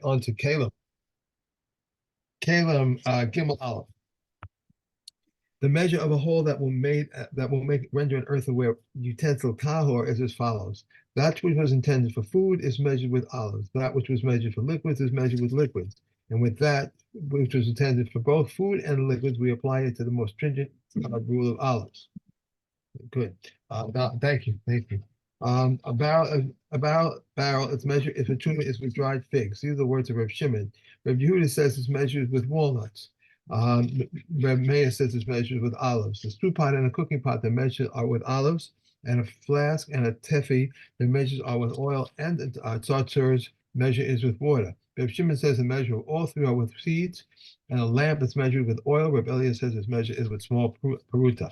On to Keilim. Keilim, Gimel Aleph. The measure of a hole that will make render an earthenware utensil tahor is as follows: that which was intended for food is measured with olives. That which was measured for liquids is measured with liquids. And with that which was intended for both food and liquids, we apply it to the most stringent rule of olives. Good. Thank you. Thank you. A barrel, its measure if a tuna is with dried figs. These are the words of Reb Shimon. Reb Yehuda says it's measured with walnuts. Reb Meir says it's measured with olives. The stew pot and a cooking pot, the measures are with olives, and a flask and a tefi, the measures are with oil, and a tzatzur's measure is with water. Reb Shimon says the measure of all three are with seeds, and a lamp is measured with oil. Reb Eliezer says its measure is with small peruta.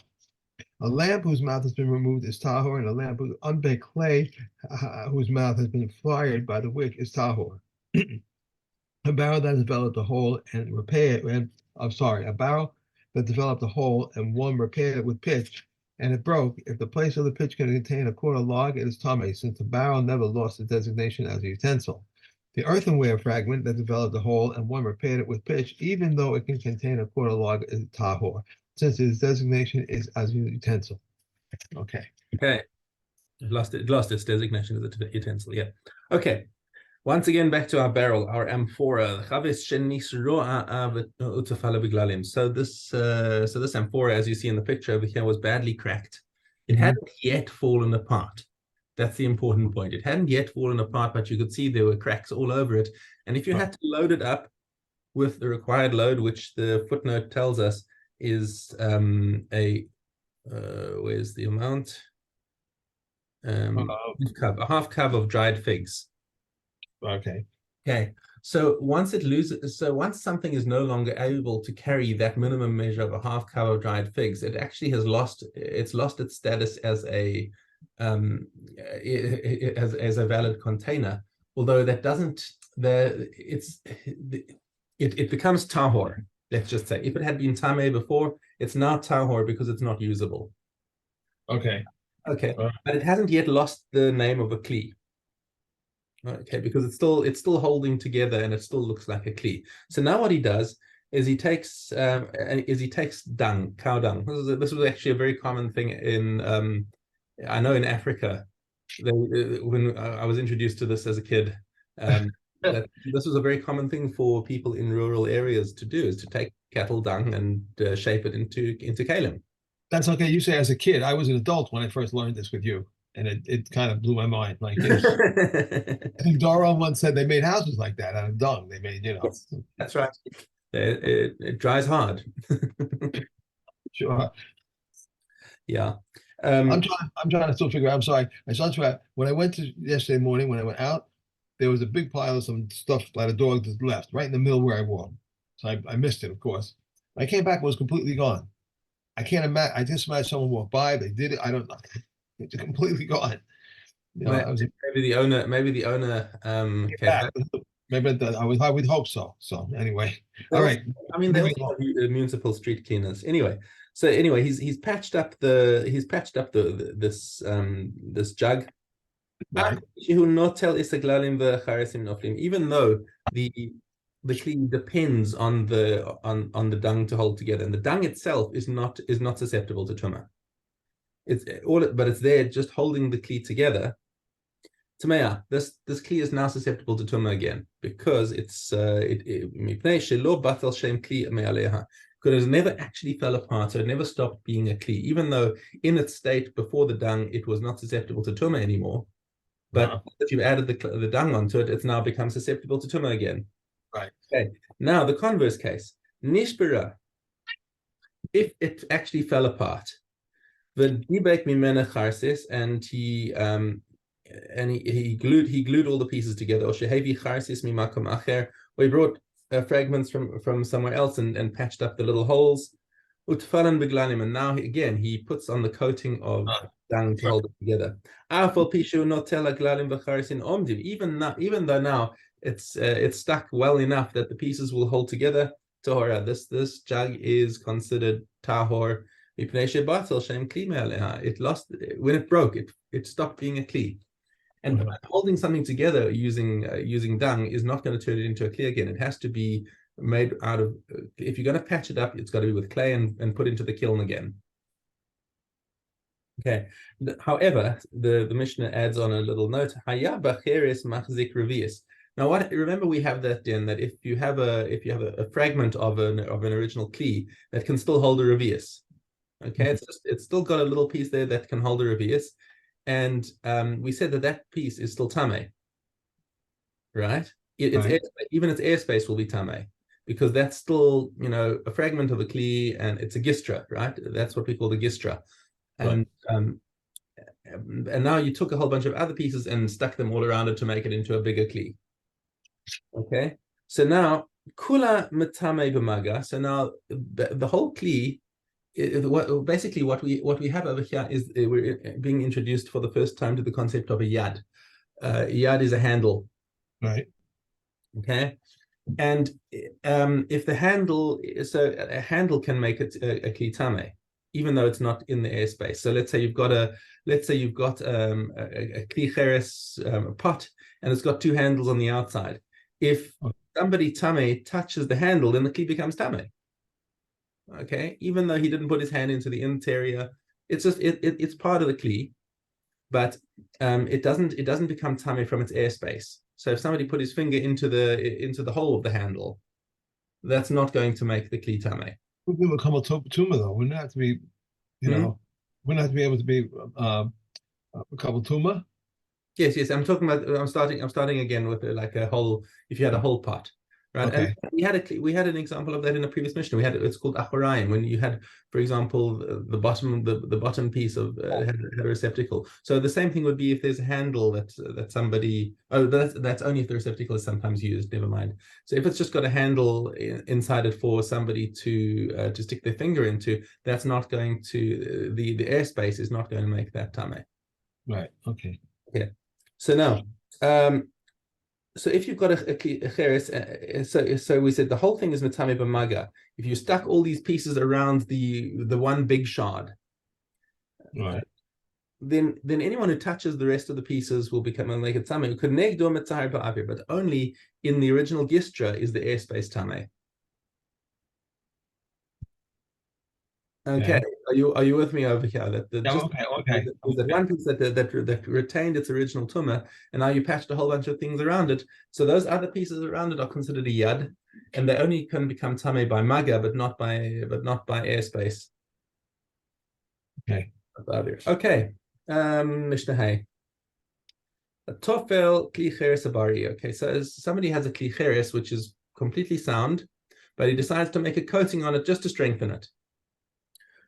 A lamp whose mouth has been removed is tahor, and a lamp with unbaked clay whose mouth has been fired by the wick is tahor. A barrel that developed a hole and repaired, a barrel that developed a hole and one repaired it with pitch, and it broke. If the place of the pitch can contain a quarter log, it is tame, since the barrel never lost its designation as a utensil. The earthenware fragment that developed a hole and one repaired it with pitch, even though it can contain a quarter log, is tahor, since its designation is as a utensil. Okay. Okay. It lost its designation as a utensil. Yeah. Okay. Once again, back to our barrel, our amphora. So this amphora, as you see in the picture over here, was badly cracked. It hadn't yet fallen apart. That's the important point. It hadn't yet fallen apart, but you could see there were cracks all over it. And if you had to load it up with the required load, which the footnote tells us is where's the amount? A half cup of dried figs. Okay. Okay. So once something is no longer able to carry that minimum measure of a half cup of dried figs, it actually has lost its status as a valid container. Although that doesn't it becomes tahor. Let's just say if it had been tameh before, it's now tahor because it's not usable. Okay. Okay. But it hasn't yet lost the name of a kli. Okay, because it's still holding together and it still looks like a kli. So now what he does is he takes dung, cow dung. This was actually a very common thing in I know in Africa. When I was introduced to this as a kid, that this was a very common thing for people in rural areas to do, is to take cattle dung and shape it into keilim. That's okay. You say as a kid. I was an adult when I first learned this with you, and it kind of blew my mind. Like I think Dora once said they made houses like that out of dung. They made, Yes, that's right. It dries hard. Sure. Yeah. I'm trying to still figure out. I'm sorry. I saw when I went to yesterday morning, when I went out, there was a big pile of some stuff by the dog just left right in the middle where I walked. So I missed it, of course. I came back, it was completely gone. I can't imagine. I just imagine someone walked by, they did it. I don't know. It's completely gone. Maybe the owner came back. Maybe I would hope so. So anyway, all right. I mean, they also have municipal street cleaners. Anyway, he's patched up this jug. Right. Even though the kli depends on the dung to hold together, and the dung itself is not susceptible to tumah. But it's there just holding the kli together. Tameya, this kli is now susceptible to tumah again because because it never actually fell apart, so it never stopped being a kli, even though in its state before the dung it was not susceptible to tumah anymore. But if you've added the dung onto it, it's now become susceptible to tumah again. Right. Okay. Now the converse case, nishbira, if it actually fell apart, the dibek mimena charsis, and he glued all the pieces together. Or shehevi charsis mimakom acher, or he brought fragments from somewhere else and patched up the little holes. Utfalan beglanim, and now again he puts on the coating of dung to hold it together. Even though now it's stuck well enough that the pieces will hold together. Tahora, this jug is considered tahor. It lost when it broke. It stopped being a kli. And holding something together using dung is not going to turn it into a clay again. It has to be made out of, if you're going to patch it up, it's got to be with clay and put into the kiln again. Okay. However, the Mishnah adds on a little note, Haya b'cheres machzik revius. Now, remember we have that in that if you have a fragment of an original kli that can still hold a revius. Okay, it's still got a little piece there that can hold a revius, and we said that piece is still tame, right? Even its airspace will be tame because that's still a fragment of a kli and it's a gistra, right? That's what we call the gistra. And and now you took a whole bunch of other pieces and stuck them all around it to make it into a bigger kli. Okay, so now kula metame b'maga. So now the whole kli, basically what we have over here is we're being introduced for the first time to the concept of a yad. Yad is a handle, right? Okay, and if the handle, so a handle can make it a kli tame, even though it's not in the airspace. So let's say you've got a kli cheres pot, and it's got two handles on the outside. If somebody tame touches the handle, then the kli becomes tame. Okay, even though he didn't put his hand into the interior, it's just it's part of the kli, but it doesn't become tame from its airspace. So if somebody put his finger into the hole of the handle, that's not going to make the kli tame. Would be become a tumor though. Wouldn't have to be, wouldn't have to be able to be a couple tumor. Yes. I'm talking about. I'm starting again with like a whole. If you had a whole pot, right? Okay. And we had an example of that in a previous Mishnah. It's called achorayim, when you had, for example, the bottom piece of had a receptacle. So the same thing would be if there's a handle that somebody. Oh, that's only if the receptacle is sometimes used. Never mind. So if it's just got a handle inside it for somebody to stick their finger into, that's not going to the airspace is not going to make that tame. Right. Okay. Okay. So now, so if you've got a cheres, so we said the whole thing is metame b'maga. If you stuck all these pieces around the one big shard, right, then anyone who touches the rest of the pieces will make it tame. But only in the original gistra is the airspace tame. Okay, are you with me over here? Okay. That one piece that retained its original tumah, and now you patched a whole bunch of things around it. So those other pieces around it are considered a yad, and they only can become tame by maga, but not by airspace. Okay. Okay. Mishna Hay. A tofel kli cheres abari. Okay, so somebody has a kli cheres which is completely sound, but he decides to make a coating on it just to strengthen it.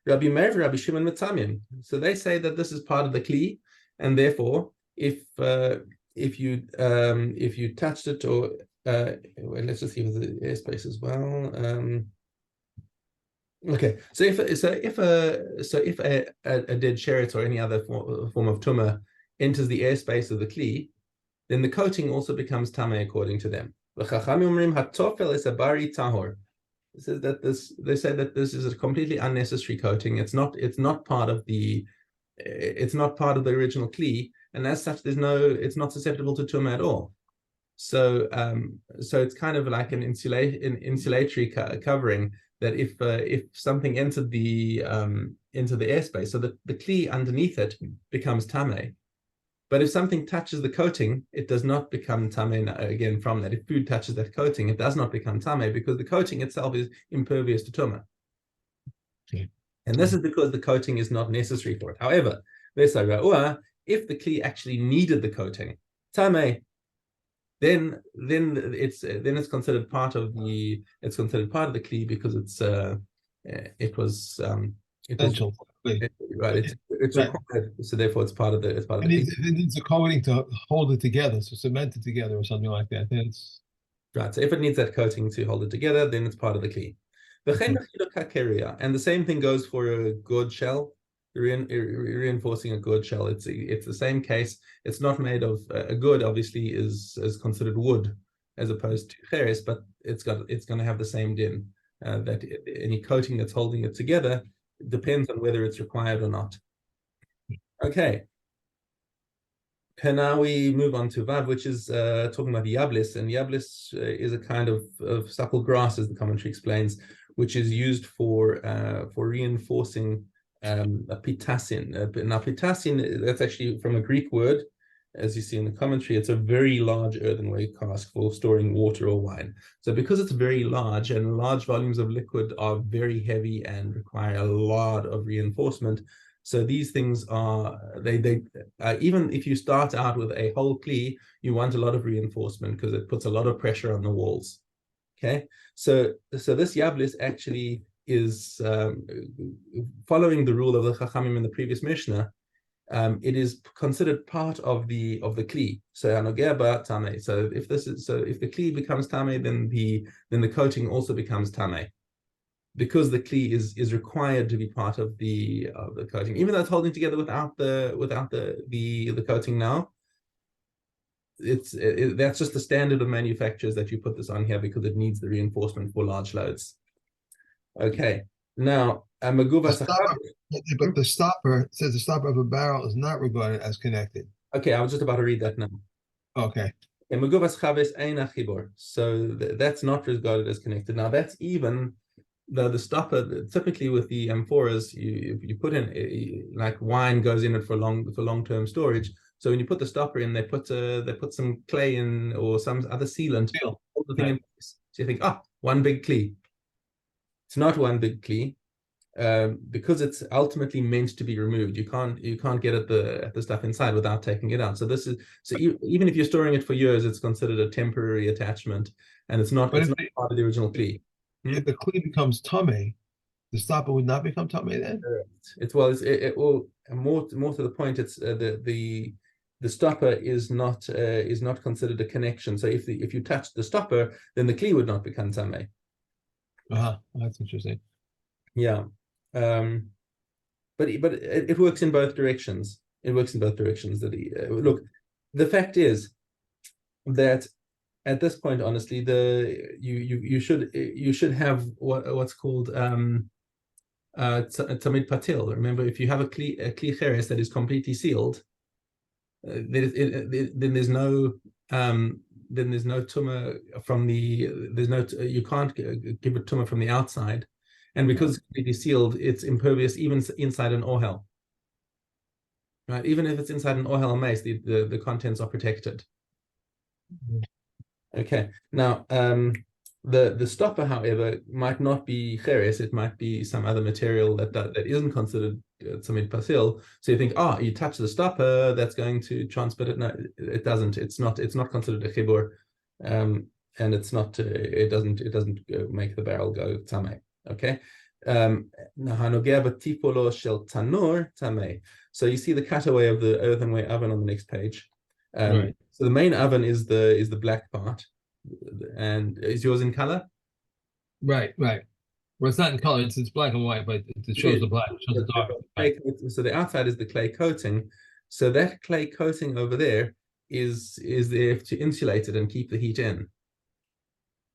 Rabbi Meir, Rabbi Shimon Mitzamim. So they say that this is part of the kli, and therefore, if you touched it, or well, let's just see with the airspace as well. Okay, so if a dead sheretz or any other form of tumah enters the airspace of the kli, then the coating also becomes tameh according to them. The Chachamim omrim hatofel is a bari tahor. They say that this is a completely unnecessary coating. It's not part of the original kli, and as such, it's not susceptible to tumah at all. So it's kind of like an insulatory covering that if something entered into the airspace, so that the kli underneath it becomes tameh. But if something touches the coating, it does not become tameh again from that. If food touches that coating, it does not become tameh because the coating itself is impervious to tumah. Okay. And this is because the coating is not necessary for it. However, if the kli actually needed the coating, tameh, then it's considered part of the kli because it was essential. Right, it's required, so therefore it's part of the it needs a coating to hold it together, so cement it together or something like that. That's right. So if it needs that coating to hold it together, then it's part of the kli. And the same thing goes for a gourd shell, reinforcing a gourd shell. It's the same case. It's not made of a gourd, obviously, is considered wood as opposed to cheres, but it's going to have the same din. That any coating that's holding it together depends on whether it's required or not. Okay. Okay, now we move on to Vav, which is talking about the Yablis, and Yablis is a kind of supple grass, as the commentary explains, which is used for reinforcing a pitasin. Now, pitasin, that's actually from a Greek word, as you see in the commentary. It's a very large earthenware cask for storing water or wine. So because it's very large and large volumes of liquid are very heavy and require a lot of reinforcement, so these things are, even if you start out with a whole kli, you want a lot of reinforcement because it puts a lot of pressure on the walls. Okay, so this Yablis actually is following the rule of the Chachamim in the previous Mishnah. It is considered part of the kli. So anogeba tame. So if the kli becomes tame, then the coating also becomes tame, because the kli is required to be part of the coating, even though it's holding together without the coating now. That's just the standard of manufacturers that you put this on here because it needs the reinforcement for large loads. Okay, now But the stopper says the stopper of a barrel is not regarded as connected. Okay, I was just about to read that now. Okay. So that's not regarded as connected. Now that's even though the stopper, typically with the amphoras, you put in like wine goes in it for long-term storage. So when you put the stopper in, they put some clay in or some other sealant, hold the thing in place. So you think, one big kli. It's not one big kli. Because it's ultimately meant to be removed. You can't get at the stuff inside without taking it out. So even if you're storing it for years, it's considered a temporary attachment, and it's not part of the original kli. If the kli becomes tame, the stopper would not become tame then. It will more to the point. It's the stopper is not considered a connection. So if you touch the stopper, then the kli would not become tame. That's interesting. Yeah. But it works in both directions. It works in both directions. Look, the fact is that at this point, honestly, you should have what's called tamid patil. Remember, if you have a kli cheres that is completely sealed, then there's no tumah from you can't give a tumah from the outside. And because it's completely sealed, it's impervious even inside an ohel. Right? Even if it's inside an ohel mace, the contents are protected. Okay. Now, the stopper, however, might not be cheres. It might be some other material that isn't considered tamid pasil. So you think, you touch the stopper, that's going to transmit it. No, it doesn't. It's not considered a chibur, and it doesn't make the barrel go tameh. Okay. So you see the cutaway of the earthenware oven on the next page. Right. So the main oven is the black part, and is yours in color? Right. Well, it's not in color; it's black and white, but it shows the black, it shows the dark. Right. So the outside is the clay coating. So that clay coating over there is there to insulate it and keep the heat in.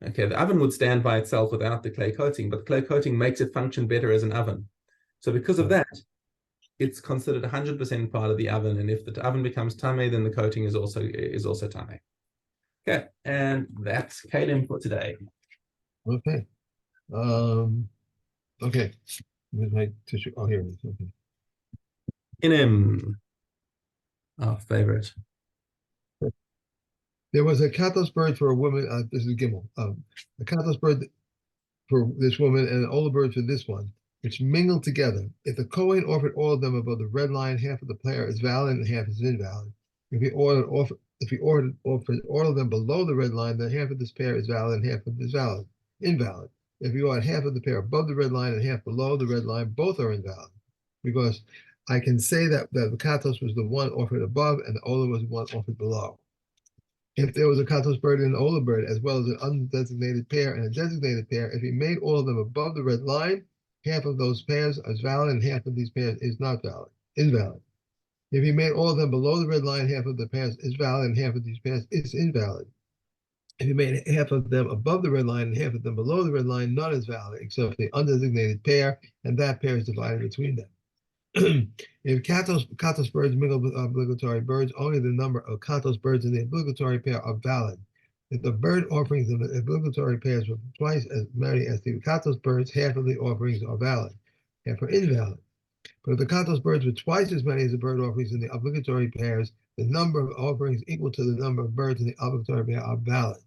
Okay, the oven would stand by itself without the clay coating, but the clay coating makes it function better as an oven. So because of that, it's considered 100% part of the oven. And if the oven becomes tame, then the coating is also tame. Okay, and that's Keilim for today. Okay. Okay. Where's my tissue? Oh, here it is. Okay. Keilim, our favorite. There was a cathos bird for a woman. This is Gimel. A cathos bird for this woman and an older bird for this one, which mingled together. If the Kohen offered all of them above the red line, half of the player is valid and half is invalid. If he offered all of them below the red line, then half of this pair is valid and half of it is invalid. If you ordered half of the pair above the red line and half below the red line, both are invalid. Because I can say that the katos was the one offered above and the ola was the one offered below. If there was a katos bird and an ola bird, as well as an undesignated pair and a designated pair, if he made all of them above the red line, half of those pairs is valid and half of these pairs is not valid, invalid. If he made all of them below the red line, half of the pairs is valid and half of these pairs is invalid. If he made half of them above the red line and half of them below the red line, none is valid except the undesignated pair, and that pair is divided between them. If Katos birds mingle with obligatory birds, only the number of Katos birds in the obligatory pair are valid. If the bird offerings in the obligatory pairs were twice as many as the Katos birds, half of the offerings are valid, half are invalid. But if the Katos birds were twice as many as the bird offerings in the obligatory pairs, the number of offerings equal to the number of birds in the obligatory pair are valid.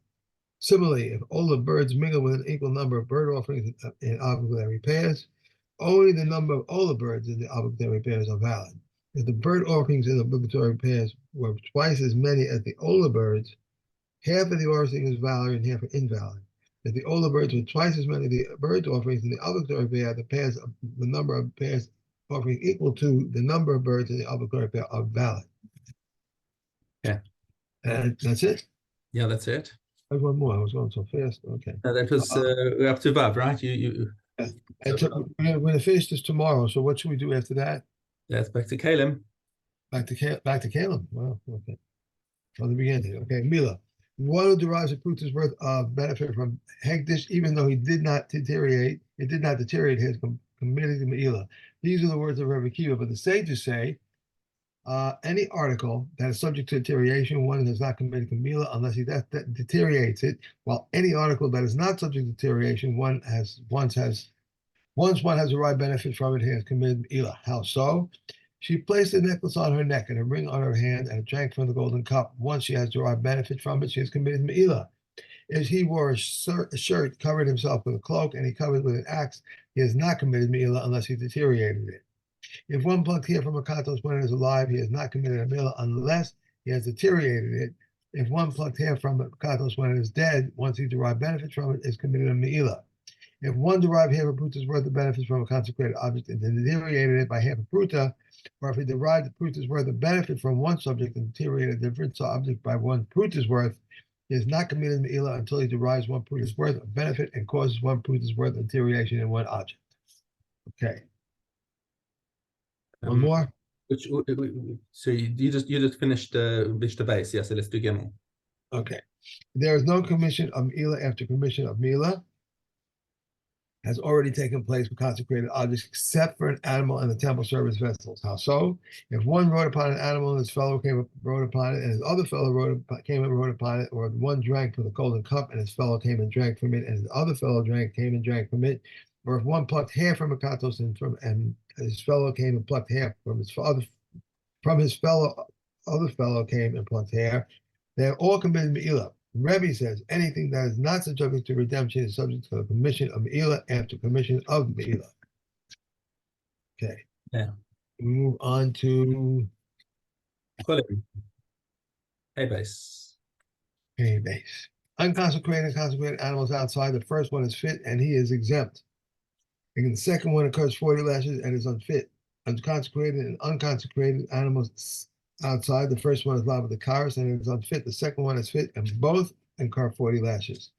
Similarly, if all the birds mingle with an equal number of bird offerings in obligatory pairs, only the number of all the birds in the obligatory pairs are valid. If the bird offerings in the obligatory pairs were twice as many as the older birds, half of the offerings is valid and half are invalid. If the older birds were twice as many as the bird offerings in the obligatory pair, the number of pairs offerings equal to the number of birds in the obligatory pair are valid. Yeah. And that's it. Yeah, that's it. There's one more. I was going so fast. Okay. That was we're up to Vav, right? We're going to finish this tomorrow. So what should we do after that? That's back to Keilim. Back to Keilim. Wow. Okay. From the beginning. Okay. Mila. One who derives a prutas worth of benefit from Hegdish, even though he did not deteriorate, has committed to Meila. These are the words of Rabbi Kiva, but the sages say any article that is subject to deterioration, one has not committed to Meila unless he that deteriorates it, while any article that is not subject to deterioration, once one has derived benefit from it, he has committed Meila. How so? She placed a necklace on her neck and a ring on her hand and drank from the golden cup. Once she has derived benefit from it, she has committed Meila. If he wore a shirt, covered himself with a cloak, and he covered with an axe, he has not committed Meila unless he deteriorated it. If one plucked hair from a katos when it is alive, he has not committed a Meila unless he has deteriorated it. If one plucked hair from a katos when it is dead, once he derived benefit from it, is committed a Meila. If one derived half a pruta worth of benefits from a consecrated object and then deteriorated it by half a pruta, or if he derived the pruta's worth of benefit from one subject and deteriorated a different object by one pruta's worth, he is not committed Meila until he derives one pruta's worth of benefit and causes one pruta's worth of deterioration in one object. Okay. One more? So you just finished the base, yeah, so let's do Gimel. Okay. There is no commission of Meila after commission of Meila has already taken place with consecrated objects except for an animal and the temple service vessels. How so? If one rode upon an animal and his fellow rode upon it, and his other fellow came and rode upon it, or one drank from the golden cup and his fellow came and drank from it, and his other fellow came and drank from it, or if one plucked hair from a katos and his fellow came and plucked hair from his other fellow came and plucked hair, they are all committed Meila. Rebbe says anything that is not subject to redemption is subject to the commission of Meila after commission of Meila. Okay. Yeah. We move on to Keilim. Hey base. Hey base. Unconsecrated and consecrated animals outside. The first one is fit and he is exempt. And the second one occurs 40 lashes and is unfit. Unconsecrated and unconsecrated animals outside. The first one is live with the chorus and it is unfit. The second one is fit and both incur 40 lashes.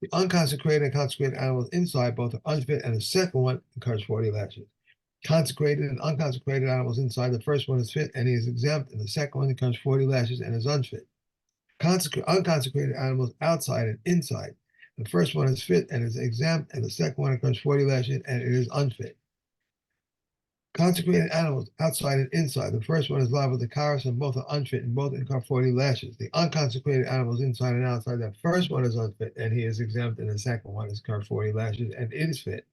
The unconsecrated and consecrated animals inside both are unfit and the second one incurs 40 lashes. Consecrated and unconsecrated animals inside. The first one is fit and he is exempt and the second one incurs 40 lashes and is unfit. Unconsecrated animals outside and inside. The first one is fit and is exempt and the second one incurs 40 lashes and it is unfit. Consecrated animals outside and inside. The first one is live with the chorus and both are unfit and both incur 40 lashes. The unconsecrated animals inside and outside. The first one is unfit and he is exempt and the second one is incur 40 lashes and it is fit.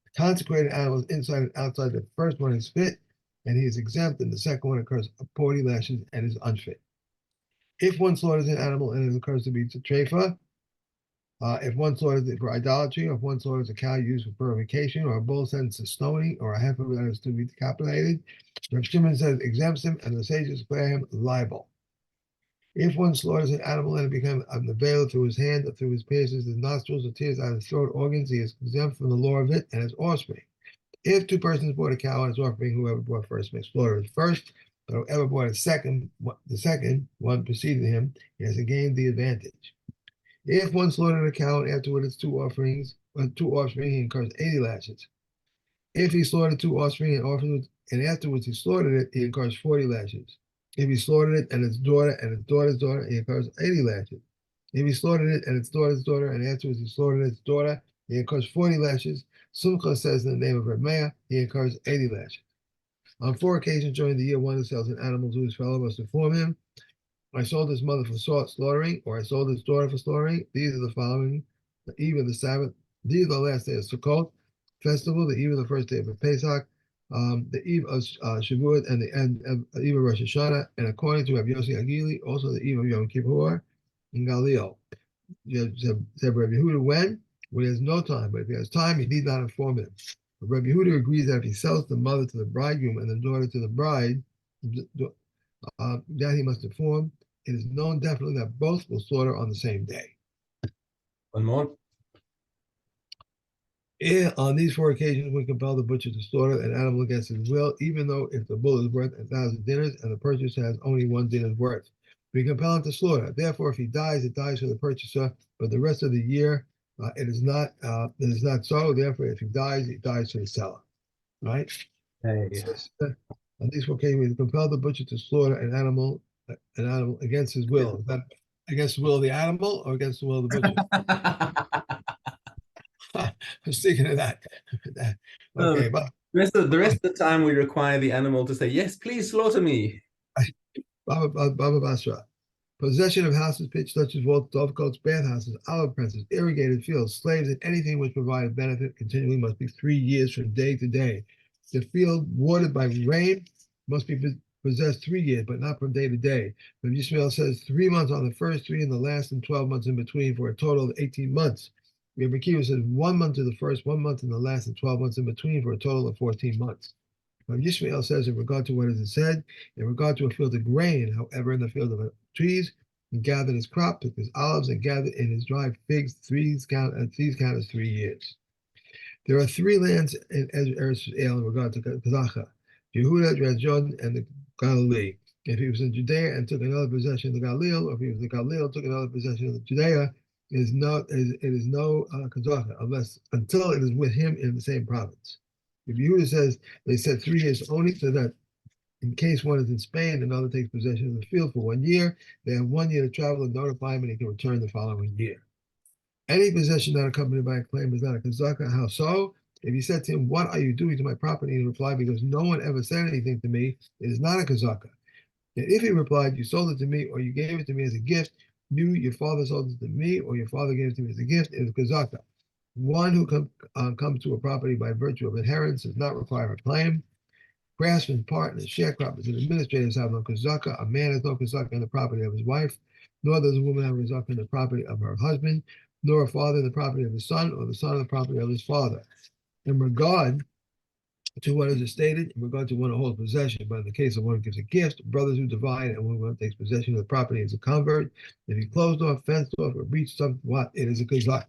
The consecrated animals inside and outside. The first one is fit and he is exempt and the second one incurs 40 lashes and is unfit. If one slaughters an animal and it occurs to be treifa, if one slaughters it for idolatry, or if one slaughters a cow used for purification, or a bull sentenced to stoning, or a heifer that is to be decapitated, Rav Shimon says exempts him, and the sages declare him liable. If one slaughters an animal and it becomes the veil through his hand, or through his pierces, his nostrils, or tears out his throat organs, he is exempt from the law of it and his offspring. If two persons bought a cow and its offspring, whoever bought first may slaughter it first, but whoever bought the second one preceded him, he has gained the advantage. If one slaughtered a cow and afterward its two offspring, he incurs 80 lashes. If he slaughtered two offspring and afterwards he slaughtered it, he incurs 40 lashes. If he slaughtered it and its daughter and its daughter's daughter, he incurs 80 lashes. If he slaughtered it and its daughter's daughter and afterwards he slaughtered its daughter, he incurs 40 lashes. Sumcha says in the name of Rav Meir, he incurs 80 lashes. On 4 occasions during the year, one who sells an animal to his fellow must inform him, I sold his mother for slaughtering, or I sold his daughter for slaughtering. These are the following: the eve of the Sabbath, these are the last day of Sukkot festival, the eve of the first day of Pesach, the eve of Shavuot, and the end of eve of Rosh Hashanah. And according to Rabbi Yossi Agili, also the eve of Yom Kippur and Galil. Said Rabbi Yehuda when he has no time, but if he has time, he need not inform him. But Rabbi Yehuda agrees that if he sells the mother to the bridegroom and the daughter to the bride, that he must inform. It is known definitely that both will slaughter on the same day. One more. On these 4 occasions, we compel the butcher to slaughter an animal against his will, even though if the bull is worth 1,000 dinars and the purchaser has only 1 dinar's worth. We compel him to slaughter. Therefore, if he dies, it dies for the purchaser, but the rest of the year, it is not so. Therefore, if he dies, it dies for the seller. Right? Hey. On these 4 occasions, we compel the butcher to slaughter an animal against his will. Is that against the will of the animal or against the will of the butcher? I was thinking of that. Okay, but the rest of the time we require the animal to say, yes, please slaughter me. Baba Basra. Possession of houses, pitch, touches, vaults, dovecotes, bathhouses, olive presses, irrigated fields, slaves, and anything which provide benefit continually must be 3 years from day to day. The field watered by rain must be possessed 3 years, but not from day to day. But Yishmael says 3 months on the first, 3 in the last, and 12 months in between, for a total of 18 months. Rabbi Akiva says 1 month to the first, 1 month in the last, and 12 months in between, for a total of 14 months. But Yishmael says in regard to what is said, in regard to a field of grain, however, in the field of trees, and gathered his crop, took his olives, and gathered in his dried figs, these count as 3 years. There are 3 lands in Eretz Israel in regard to Kazacha, Yehuda, Rajon, and the Galilee. If he was in Judea and took another possession of the Galil, or if he was in Galil took another possession of Judea, it is no Kazacha, until it is with him in the same province. If Yehuda says they said 3 years only, so that in case one is in Spain, another takes possession of the field for 1 year, they have 1 year to travel and notify him, and he can return the following year. Any possession not accompanied by a claim is not a kazaka. How so? If he said to him, "What are you doing to my property?" and he replied, "Because no one ever said anything to me," it is not a kazaka. And if he replied, "You sold it to me, or you gave it to me as a gift," your father sold it to me, or your father gave it to me as a gift, it is kazaka. One who comes to a property by virtue of inheritance does not require a claim. Craftsmen, partners, sharecroppers, and administrators have no kazaka. A man has no kazaka in the property of his wife, nor does a woman have a kazaka in the property of her husband, nor a father in the property of his son, or the son in the property of his father. In regard to what is stated, in regard to one who holds possession, but in the case of one who gives a gift, brothers who divide, and one takes possession of the property as a convert, if he closed off, fenced off, or breached something, it is a kazaka.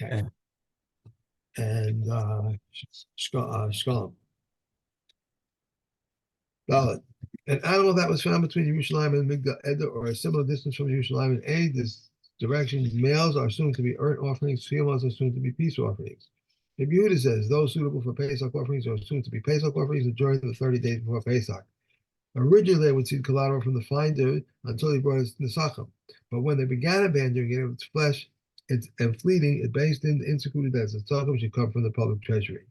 Okay. And Shkalm. Valid. An animal that was found between Yerushalayim and Migdal Eder, or a similar distance from Yerushalayim in any direction, males are assumed to be earth offerings, females are assumed to be peace offerings. If Yehuda says those suitable for Pesach offerings are assumed to be Pesach offerings during the 30 days before Pesach. Originally, they would see collateral from the finder until he brought his Nesachim. But when they began abandoning it, its flesh and fleeting, it based in instituted that the Nesachim should come from the public treasury.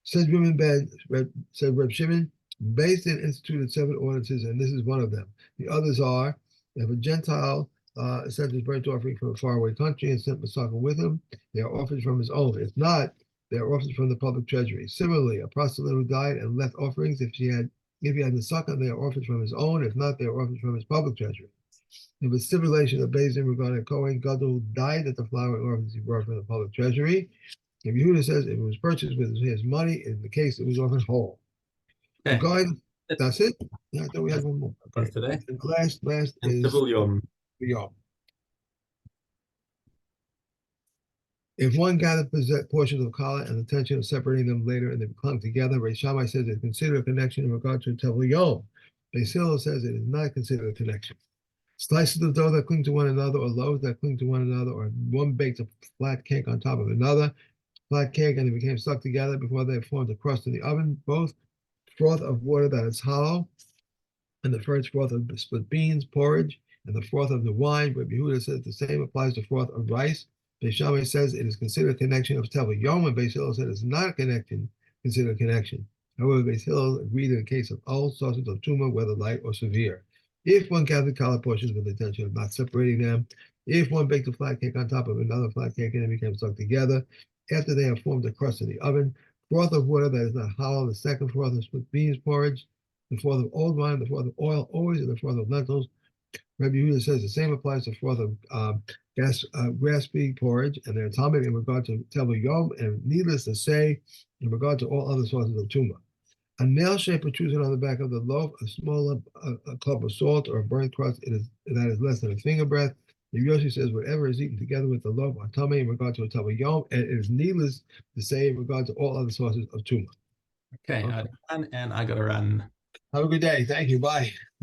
Said Reb Shimon, based in instituted 7 ordinances, and this is one of them. The others are, if a Gentile sent his burnt offering from a faraway country and sent Masaka with him, they are offered from his own. If not, they are offered from the public treasury. Similarly, a proselyte who died and left offerings, if he had Masaka, they are offered from his own. If not, they are offered from his public treasury. If a stipulation of Beis Din regarding a Kohen Gadol who died at the flowering offerings, he brought from the public treasury. If Yehuda says if it was purchased with his money, in the case it was offered whole. Okay. That's it. Yeah, I thought we had one more. Okay. Today. And last and is Yom. If one gathered portions of kala and the intention of separating them later and they clung together, Reish Shammai says it's considered a connection in regard to Tevel Yom. Beis Hillel says it is not considered a connection. Slices of dough that cling to one another, or loaves that cling to one another, or one baked a flat cake on top of another, flat cake, and they became stuck together before they formed a crust in the oven, both froth of water that is hollow, and the first froth of split beans, porridge, and the froth of the wine. But Yehuda says the same applies to froth of rice. Beis Shammai says it is considered a connection of Tevel Yom, and Beis Hillel said it's not a connection, considered a connection However, Beis Hillel agreed in the case of all sources of tumor, whether light or severe. If one gathered challah portions with the intention of not separating them, if one baked a flat cake on top of another flat cake and they became stuck together, after they have formed a crust in the oven, froth of water that is not hollow, the second froth of split beans porridge, the froth of old wine, the froth of oil, always in the froth of lentils. Rabbi Yehuda says the same applies to froth of grass-seed porridge, and their atomic in regard to tevel yom, and needless to say, in regard to all other sources of tumor. A nail-shaped protrusion on the back of the loaf, a small a clump of salt, or a burnt crust that is less than a finger breadth. The Yoshi says whatever is eaten together with the loaf or tummy in regard to a tevel yom, and it is needless to say in regard to all other sources of tumor. Okay, and I gotta run. Have a good day. Thank you. Bye.